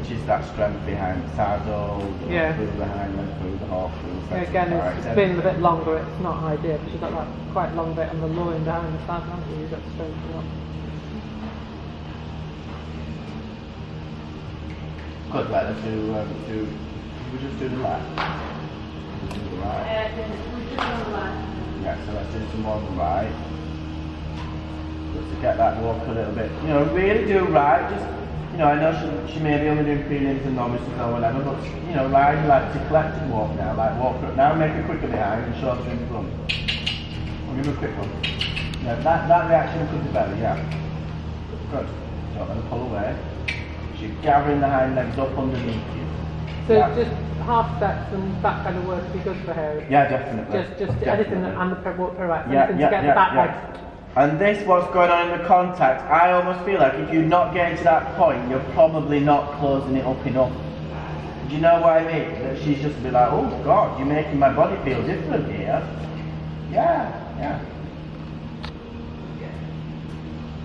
which is that strength behind the saddle, through the hind leg, through the hop, through the second again, it's being a bit longer, it's not ideal, because you've got that quite long bit on the loin behind the saddle, haven't you? You've got to strengthen it up. Good, right, let's we just do the left. Do the right. We just on the left. Yeah, so let's do some more on the right. Just to get that walk a little bit, you know, really do right, just, you know, I know she may be only doing prelims and novices or whatever, but, you know, ride like to collect and walk now, like walk up now, make it quicker behind and shorter in front. I'll give her a quick one. Yeah, that reaction could be better, yeah. Good. Don't let her pull away. She's gathering the hind legs up underneath you. So just half steps and that kind of work would be good for her. Yeah, definitely. Just definitely. anything that, and the pirouette, Yeah, anything to get the back legs. And this, what's going on in the contact, I almost feel like if you're not getting to that point, you're probably not closing it up enough. Do you know what I mean? That she's just a bit like, oh God, you're making my body feel different here. Yeah.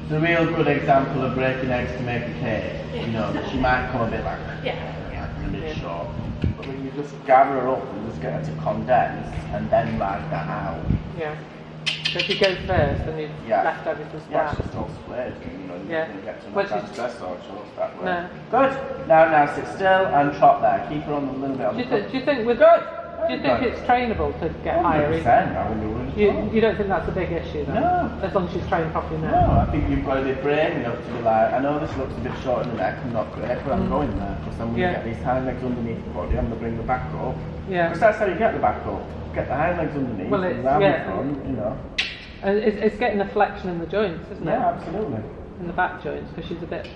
It's a real good example of breaking eggs to make a cake. You know, she might come a bit like, a bit short. But when you just gather her up and just get her to condense and then ride that out. Yeah. So if you go first, then you've left everything flat. Yeah, it's just all split. You know, you can get to much stress or shorts that way. No. Good. Now sit still and trot there. Keep her on a little bit on the Do you think with good? Do you think it's trainable to get higher? 100%. You don't think that's a big issue then? No. As long as she's trained properly now? No, I think you've got to be brave enough to be like, I know this looks a bit short in the neck and not great, but I'm going there because I'm going to get these hind legs underneath the body, I'm going to bring the back up. Yeah. Because that's how you get the back up. Get the hind legs underneath, well, it's, round the front, you know. And it's getting the flexion in the joints, isn't it? Yeah, absolutely. In the back joints, because she's a bit...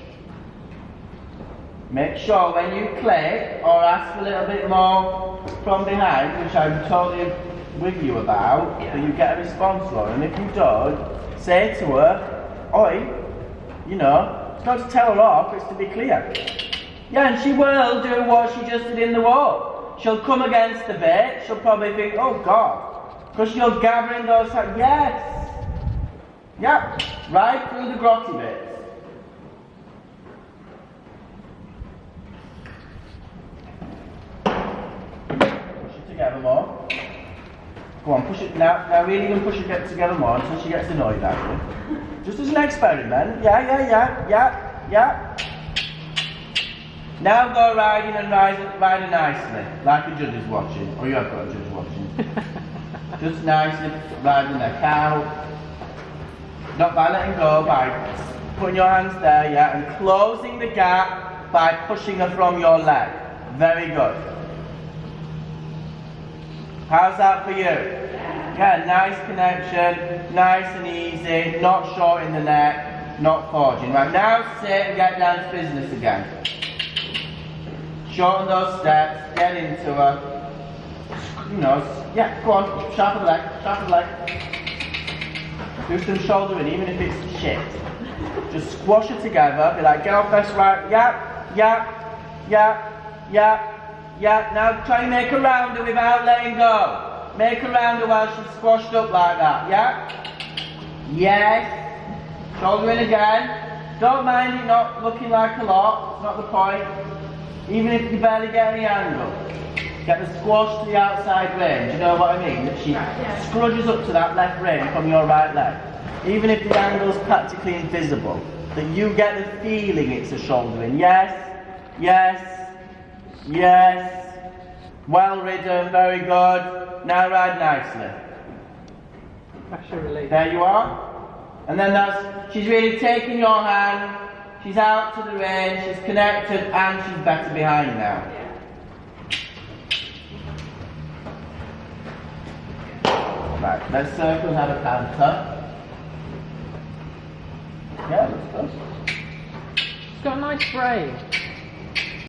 Make sure when you click or ask for a little bit more from behind, which I'm totally with you about, that you get a response for. And if you don't, say to her, oi, you know, it's not to tell her off, it's to be clear. Yeah, and she will do what she just did in the walk. She'll come against the bit, she'll probably think, oh God, because you're gathering those, yes. Yep, right through the grotty bits. Push it together more. Go on, push it now. Now really going to push it together more until she gets annoyed at you. Just as an experiment. Yeah. Now go riding and riding nicely, like a judge is watching, or you have got a judge watching. Just nicely riding the cow. Not by letting go, by putting your hands there, and closing the gap by pushing her from your leg. Very good. How's that for you? Yeah, nice connection, nice and easy, not short in the neck, not forging. Right, now sit and get down to business again. Shorten those steps, get into her. You know, go on, sharpen the leg. Do some shouldering, even if it's shit. Just squash it together, be like, get off this right, Now try and make a rounder without letting go. Make a rounder while she's squashed up like that, Yes. Shouldering again. Don't mind it not looking like a lot, it's not the point. Even if you barely get any angle. Get the squash to the outside range, you know what I mean? That she scrunches up to that left range from your right leg. Even if the angle's practically invisible, that you get the feeling it's a shouldering. Yes. Well ridden, very good. Now ride nicely. Pressure relief. There you are. And then she's really taking your hand, she's out to the range, she's connected, and she's better behind now. Right, let's circle and have a canter. Yeah, looks good. She's got a nice brain.